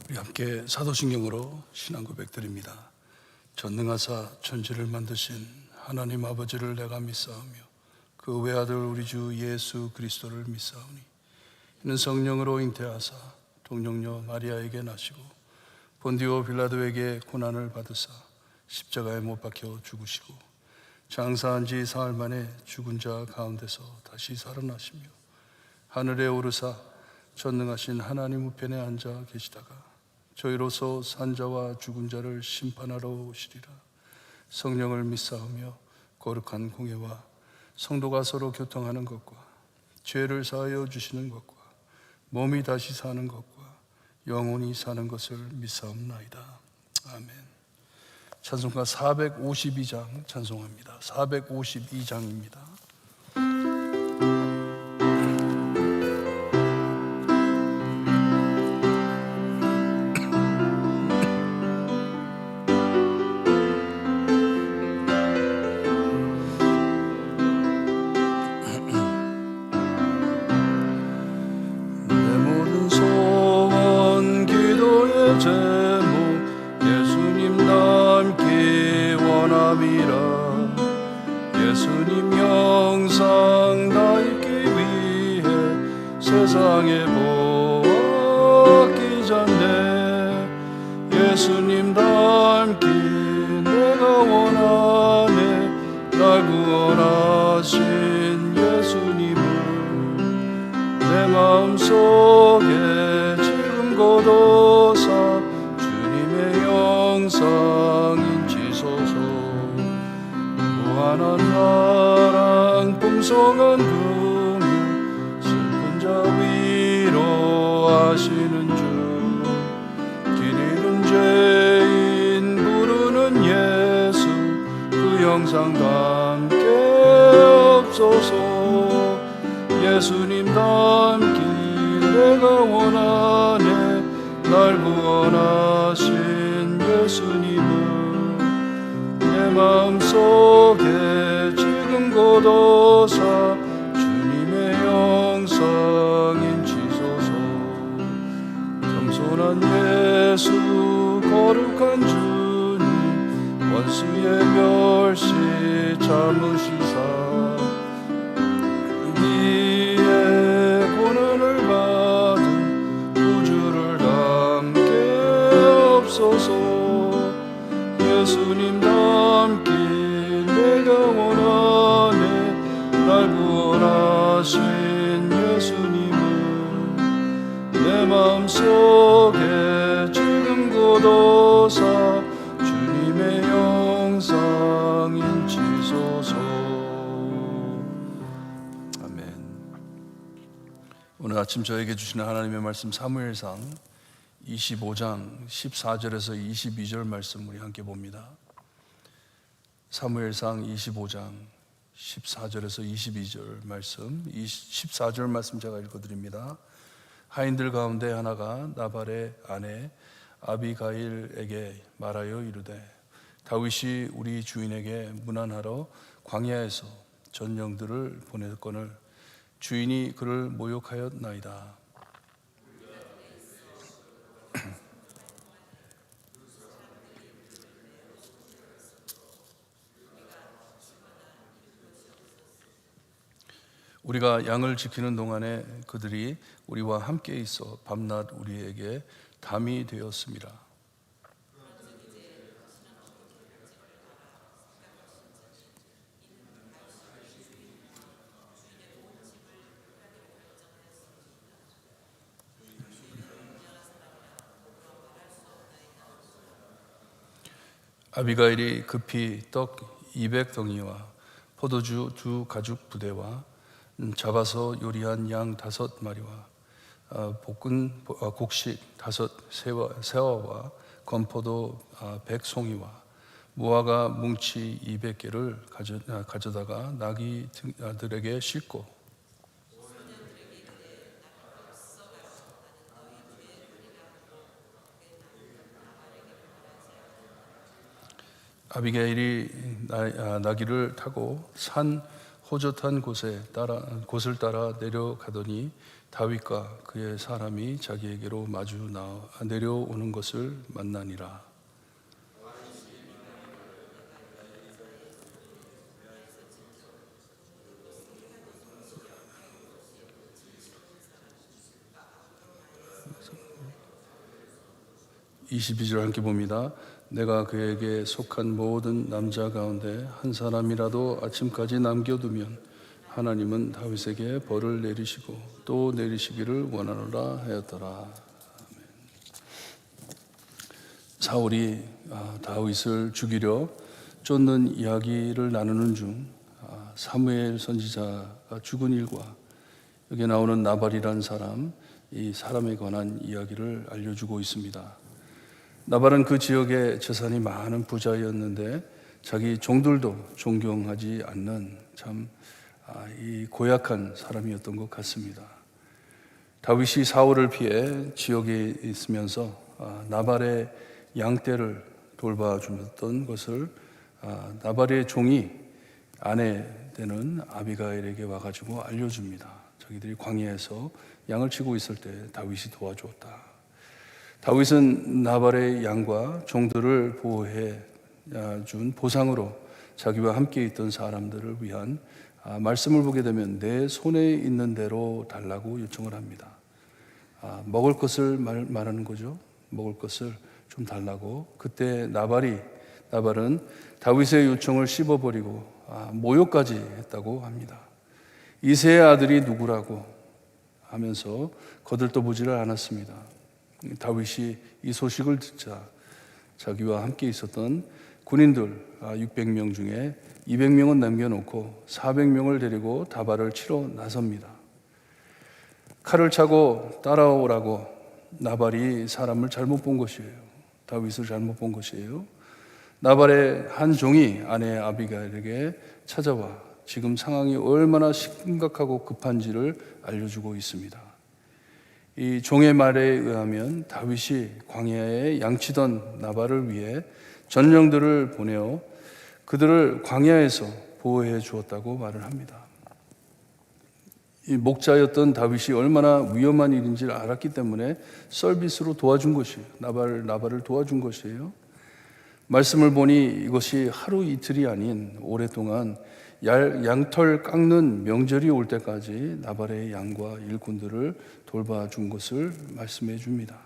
우리 함께 사도신경으로 신앙 고백드립니다. 전능하사 천지를 만드신 하나님 아버지를 내가 믿사오며 그 외아들 우리 주 예수 그리스도를 믿사오니 이는 성령으로 잉태하사 동정녀 마리아에게 나시고 본디오 빌라도에게 고난을 받으사 십자가에 못 박혀 죽으시고 장사한 지 사흘 만에 죽은 자 가운데서 다시 살아나시며 하늘에 오르사 전능하신 하나님 우편에 앉아 계시다가 저희로서 산자와 죽은 자를 심판하러 오시리라. 성령을 믿사오며 거룩한 공예와 성도가 서로 교통하는 것과 죄를 사하여 주시는 것과 몸이 다시 사는 것과 영원히 사는 것을 믿사옵나이다. 아멘. 찬송가 452장 찬송합니다. 452장입니다. 예수님 영상 다 잊기 위해 세상에 보았기 전에 예수님 닮기 내가 원하네. 날 구원하신 예수님을 내 마음속에 지금 거둬사 주님의 영상 인치소서. 무한한 사랑 풍성한 긍휼 슬픈 자 위로하시는 주 길 잃은 죄인 부르는 예수 그 영상 담게 없소서. 예수님 닮길 내가 원하네. 날 구원하신 예수님을 내 마음속에 지금 거둬사 주님의 영상 인치소서. 겸손한 예수 거룩한 주님 원수의 멸시 참으시사 위에 고난을 받은 구주를 담게 없소서. 예수님 닮길 내가 원하네. 날 구원하신 예수님을 내 마음속에 지금 거둬사 주님의 영상 인치소서. 아멘. 오늘 아침 저에게 주시는 하나님의 말씀 사무엘상 25장 14절에서 22절 말씀 우리 함께 봅니다. 사무엘상 25장 14절에서 22절 말씀, 14절 말씀 제가 읽어드립니다. 하인들 가운데 하나가 나발의 아내 아비가일에게 말하여 이르되 다윗이 우리 주인에게 문안하러 광야에서 전령들을 보냈거늘 주인이 그를 모욕하였나이다. 우리가 양을 지키는 동안에 그들이 우리와 함께 있어 밤낮 우리에게 담이 되었습니다. 아비가일이 급히 떡 200덩이와 포도주 2 가죽 부대와 잡아서 요리한 양 5마리와 볶은 곡식 5 세와와 건포도 100송이와 무화과 뭉치 200개를 가져다가 나귀들에게 싣고 아비게일이 나귀를 타고 산 호젓한 곳을 따라 내려가더니 다윗과 그의 사람이 자기에게로 내려오는 것을 만나니라. (22절) 함께 봅니다. 내가 그에게 속한 모든 남자 가운데 한 사람이라도 아침까지 남겨두면 하나님은 다윗에게 벌을 내리시고 또 내리시기를 원하노라 하였더라. 아멘. 사울이 다윗을 죽이려 쫓는 이야기를 나누는 중 사무엘 선지자가 죽은 일과 여기 나오는 나발이라는 사람, 이 사람에 관한 이야기를 알려주고 있습니다. 나발은 그 지역에 재산이 많은 부자였는데 자기 종들도 존경하지 않는 참 이 고약한 사람이었던 것 같습니다. 다윗이 사울을 피해 지역에 있으면서 나발의 양떼를 돌봐주었던 것을 나발의 종이 아내 되는 아비가일에게 와가지고 알려줍니다. 자기들이 광야에서 양을 치고 있을 때 다윗이 도와주었다. 다윗은 나발의 양과 종들을 보호해 준 보상으로 자기와 함께 있던 사람들을 위한 말씀을 보게 되면 내 손에 있는 대로 달라고 요청을 합니다. 먹을 것을 말하는 거죠. 먹을 것을 좀 달라고. 그때 나발은 다윗의 요청을 씹어버리고 모욕까지 했다고 합니다. 이새의 아들이 누구라고 하면서 거들떠보지를 않았습니다. 다윗이 이 소식을 듣자 자기와 함께 있었던 군인들 600명 중에 200명은 남겨놓고 400명을 데리고 다발을 치러 나섭니다. 칼을 차고 따라오라고 나발이 사람을 잘못 본 것이에요. 다윗을 잘못 본 것이에요. 나발의 한 종이 아내 아비가일에게 찾아와 지금 상황이 얼마나 심각하고 급한지를 알려주고 있습니다. 이 종의 말에 의하면 다윗이 광야에 양치던 나발을 위해 전령들을 보내어 그들을 광야에서 보호해 주었다고 말을 합니다. 이 목자였던 다윗이 얼마나 위험한 일인지를 알았기 때문에 서비스로 도와준 것이에요. 나발을 도와준 것이에요. 말씀을 보니 이것이 하루 이틀이 아닌 오랫동안 양털 깎는 명절이 올 때까지 나발의 양과 일꾼들을 돌봐준 것을 말씀해 줍니다.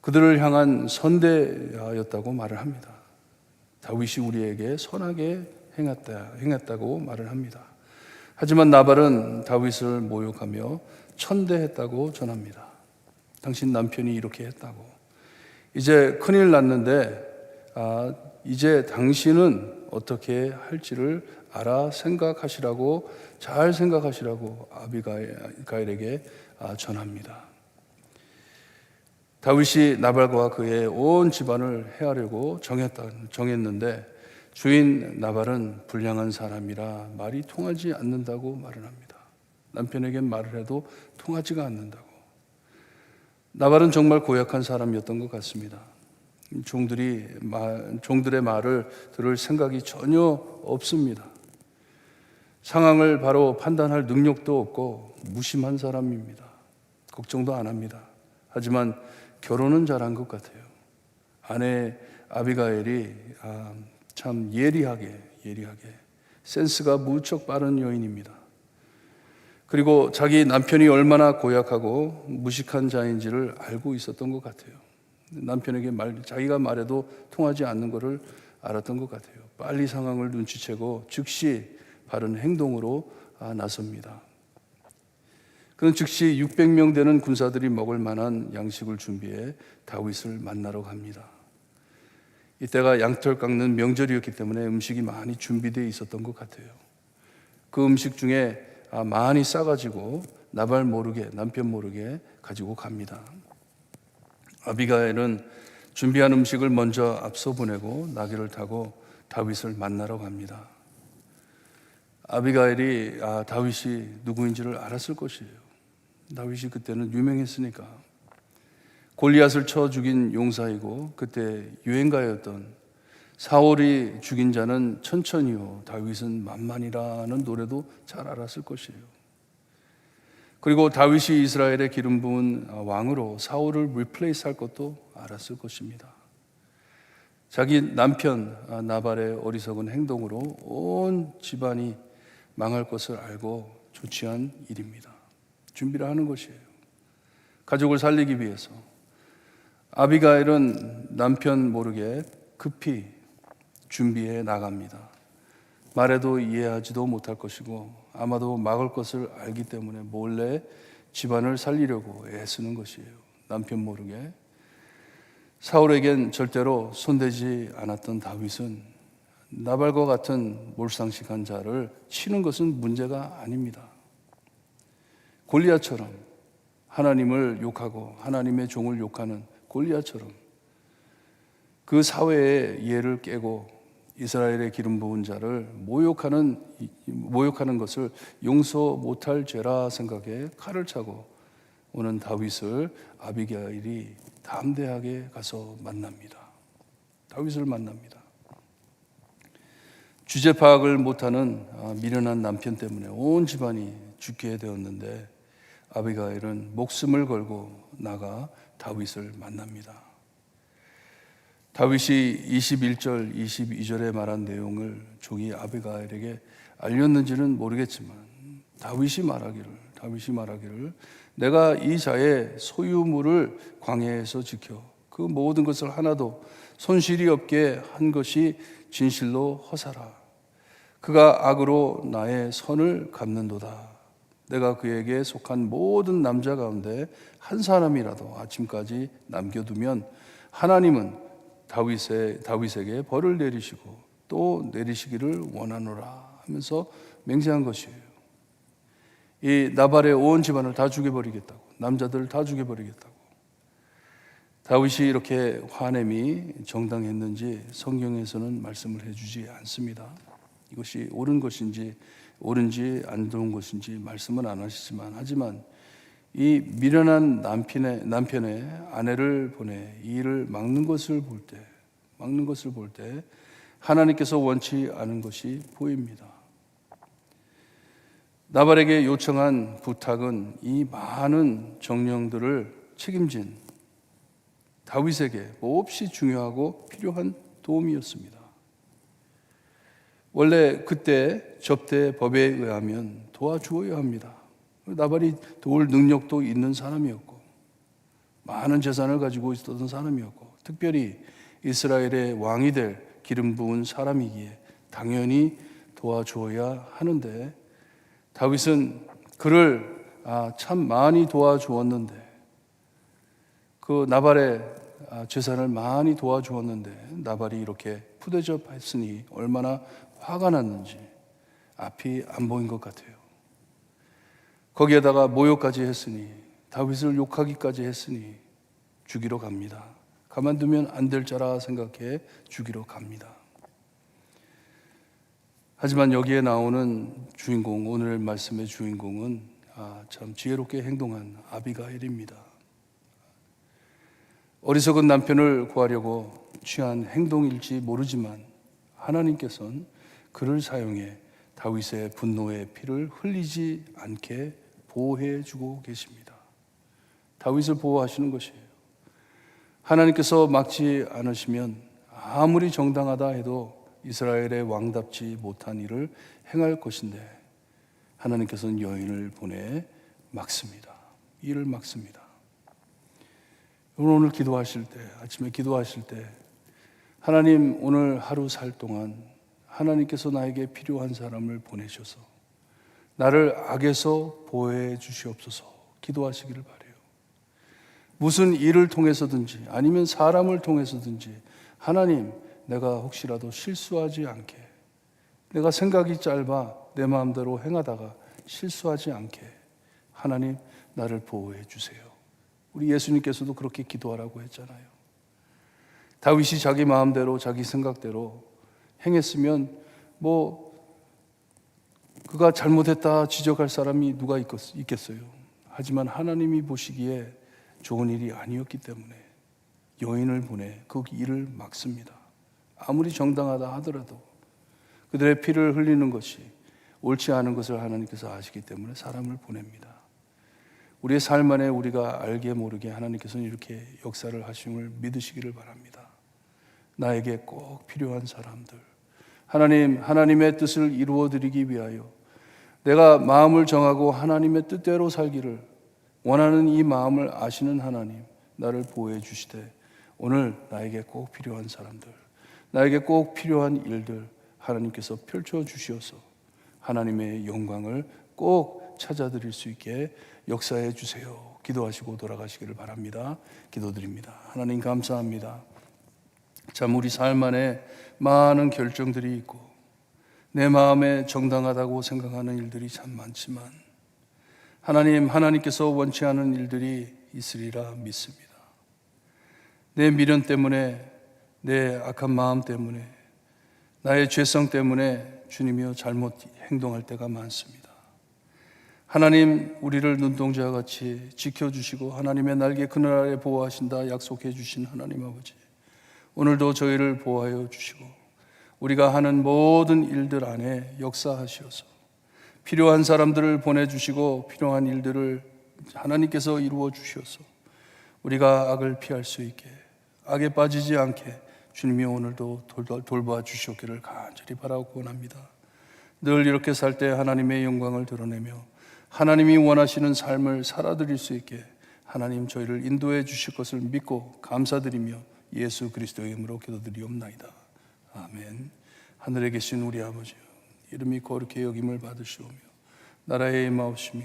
그들을 향한 선대였다고 말을 합니다. 다윗이 우리에게 선하게 행했다고 말을 합니다. 하지만 나발은 다윗을 모욕하며 천대했다고 전합니다. 당신 남편이 이렇게 했다고. 이제 큰일 났는데 이제 당신은 어떻게 할지를 알아 잘 생각하시라고 아비가일에게 전합니다. 다윗이 나발과 그의 온 집안을 해하려고 정했는데 주인 나발은 불량한 사람이라 말이 통하지 않는다고 말을 합니다. 남편에게 말을 해도 통하지가 않는다고. 나발은 정말 고약한 사람이었던 것 같습니다. 종들의 말을 들을 생각이 전혀 없습니다. 상황을 바로 판단할 능력도 없고 무심한 사람입니다. 걱정도 안 합니다. 하지만 결혼은 잘한 것 같아요. 아내 아비가일이 참 예리하게 센스가 무척 빠른 여인입니다. 그리고 자기 남편이 얼마나 고약하고 무식한 자인지를 알고 있었던 것 같아요. 남편에게 자기가 말해도 통하지 않는 것을 알았던 것 같아요. 빨리 상황을 눈치채고 즉시 바른 행동으로 나섭니다. 그는 즉시 600명 되는 군사들이 먹을 만한 양식을 준비해 다윗을 만나러 갑니다. 이때가 양털 깎는 명절이었기 때문에 음식이 많이 준비되어 있었던 것 같아요. 그 음식 중에 많이 싸가지고 남편 모르게 가지고 갑니다. 아비가일은 준비한 음식을 먼저 앞서 보내고 나귀를 타고 다윗을 만나러 갑니다. 아비가일이 다윗이 누구인지를 알았을 것이에요. 다윗이 그때는 유명했으니까. 골리앗을 쳐 죽인 용사이고 그때 유행가였던 사울이 죽인 자는 천천히요 다윗은 만만이라는 노래도 잘 알았을 것이에요. 그리고 다윗이 이스라엘의 기름 부은 왕으로 사울을 리플레이스 할 것도 알았을 것입니다. 자기 남편 나발의 어리석은 행동으로 온 집안이 망할 것을 알고 조치한 일입니다. 준비를 하는 것이에요. 가족을 살리기 위해서. 아비가일은 남편 모르게 급히 준비해 나갑니다. 말해도 이해하지도 못할 것이고 아마도 막을 것을 알기 때문에 몰래 집안을 살리려고 애쓰는 것이에요. 남편 모르게. 사울에겐 절대로 손대지 않았던 다윗은 나발과 같은 몰상식한 자를 치는 것은 문제가 아닙니다. 골리앗처럼 하나님을 욕하고 하나님의 종을 욕하는 골리앗처럼 그 사회의 이해를 깨고 이스라엘의 기름 부은 자를 모욕하는 것을 용서 못할 죄라 생각에 칼을 차고 오는 다윗을 아비가일이 담대하게 가서 만납니다. 다윗을 만납니다. 주제 파악을 못하는 미련한 남편 때문에 온 집안이 죽게 되었는데 아비가일은 목숨을 걸고 나가 다윗을 만납니다. 다윗이 21절, 22절에 말한 내용을 종이 아비가일에게 알렸는지는 모르겠지만 다윗이 말하기를 내가 이 자의 소유물을 광야에서 지켜 그 모든 것을 하나도 손실이 없게 한 것이 진실로 허사라. 그가 악으로 나의 선을 갚는도다. 내가 그에게 속한 모든 남자 가운데 한 사람이라도 아침까지 남겨두면 하나님은 다윗에게 벌을 내리시고 또 내리시기를 원하노라 하면서 맹세한 것이에요. 이 나발의 온 집안을 다 죽여버리겠다고, 남자들 다 죽여버리겠다고. 다윗이 이렇게 화냄이 정당했는지 성경에서는 말씀을 해주지 않습니다. 이것이 옳은지 안 좋은 것인지 말씀은 안 하시지만, 하지만 이 미련한 남편의 아내를 보내 이 일을 막는 것을 볼 때 하나님께서 원치 않은 것이 보입니다. 나발에게 요청한 부탁은 이 많은 정령들을 책임진 다윗에게 몹시 중요하고 필요한 도움이었습니다. 원래 그때 접대 법에 의하면 도와주어야 합니다. 나발이 도울 능력도 있는 사람이었고 많은 재산을 가지고 있었던 사람이었고 특별히 이스라엘의 왕이 될 기름 부은 사람이기에 당연히 도와주어야 하는데 다윗은 그를 참 많이 도와주었는데 그 나발의 재산을 많이 도와주었는데 나발이 이렇게 푸대접했으니 얼마나 화가 났는지 앞이 안 보인 것 같아요. 거기에다가 모욕까지 했으니 다윗을 욕하기까지 했으니 죽이러 갑니다. 가만두면 안 될 자라 생각해 죽이러 갑니다. 하지만 여기에 나오는 주인공, 오늘 말씀의 주인공은 참 지혜롭게 행동한 아비가일입니다. 어리석은 남편을 구하려고 취한 행동일지 모르지만 하나님께서는 그를 사용해 다윗의 분노의 피를 흘리지 않게 보호해 주고 계십니다. 다윗을 보호하시는 것이에요. 하나님께서 막지 않으시면 아무리 정당하다 해도 이스라엘의 왕답지 못한 일을 행할 것인데 하나님께서는 여인을 보내 막습니다. 이를 막습니다. 오늘 기도하실 때, 아침에 기도하실 때 하나님 오늘 하루 살 동안 하나님께서 나에게 필요한 사람을 보내셔서 나를 악에서 보호해 주시옵소서 기도하시기를 바라요. 무슨 일을 통해서든지 아니면 사람을 통해서든지 하나님 내가 혹시라도 실수하지 않게 내가 생각이 짧아 내 마음대로 행하다가 실수하지 않게 하나님 나를 보호해 주세요. 우리 예수님께서도 그렇게 기도하라고 했잖아요. 다윗이 자기 마음대로 자기 생각대로 행했으면 그가 잘못했다 지적할 사람이 누가 있겠어요. 하지만 하나님이 보시기에 좋은 일이 아니었기 때문에 여인을 보내 그 일을 막습니다. 아무리 정당하다 하더라도 그들의 피를 흘리는 것이 옳지 않은 것을 하나님께서 아시기 때문에 사람을 보냅니다. 우리의 삶 안에 우리가 알게 모르게 하나님께서는 이렇게 역사를 하심을 믿으시기를 바랍니다. 나에게 꼭 필요한 사람들, 하나님의 뜻을 이루어드리기 위하여 내가 마음을 정하고 하나님의 뜻대로 살기를 원하는 이 마음을 아시는 하나님, 나를 보호해 주시되 오늘 나에게 꼭 필요한 사람들, 나에게 꼭 필요한 일들 하나님께서 펼쳐 주시어서 하나님의 영광을 꼭 찾아드릴 수 있게 역사해 주세요. 기도하시고 돌아가시기를 바랍니다. 기도드립니다. 하나님 감사합니다. 참 우리 삶 안에 많은 결정들이 있고 내 마음에 정당하다고 생각하는 일들이 참 많지만 하나님께서 원치 않은 일들이 있으리라 믿습니다. 내 미련 때문에, 내 악한 마음 때문에, 나의 죄성 때문에 주님이여 잘못 행동할 때가 많습니다. 하나님, 우리를 눈동자와 같이 지켜주시고 하나님의 날개 그늘 아래 보호하신다 약속해 주신 하나님 아버지, 오늘도 저희를 보호하여 주시고 우리가 하는 모든 일들 안에 역사하시어서 필요한 사람들을 보내주시고 필요한 일들을 하나님께서 이루어 주셔서 우리가 악을 피할 수 있게, 악에 빠지지 않게 주님이 오늘도 돌봐 주시옵기를 간절히 바라고 원합니다. 늘 이렇게 살 때 하나님의 영광을 드러내며 하나님이 원하시는 삶을 살아드릴 수 있게 하나님 저희를 인도해 주실 것을 믿고 감사드리며 예수 그리스도의 이름으로 기도드리옵나이다. 아멘. 하늘에 계신 우리 아버지여, 이름이 거룩히 여김을 받으시오며 나라의 임하옵시며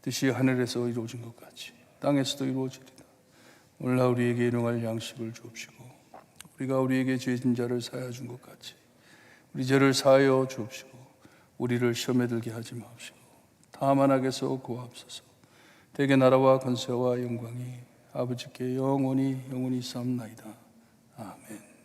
뜻이 하늘에서 이루어진 것 같이 땅에서도 이루어지리다. 오늘 우리에게 일용할 양식을 주옵시고 우리가 우리에게 죄진 자를 사하여 준 것 같이 우리 죄를 사하여 주옵시고 우리를 시험에 들게 하지 마옵시고 다만 악에서 구하옵소서. 대개 나라와 권세와 영광이 아버지께 영원히 싸움나이다. 아멘.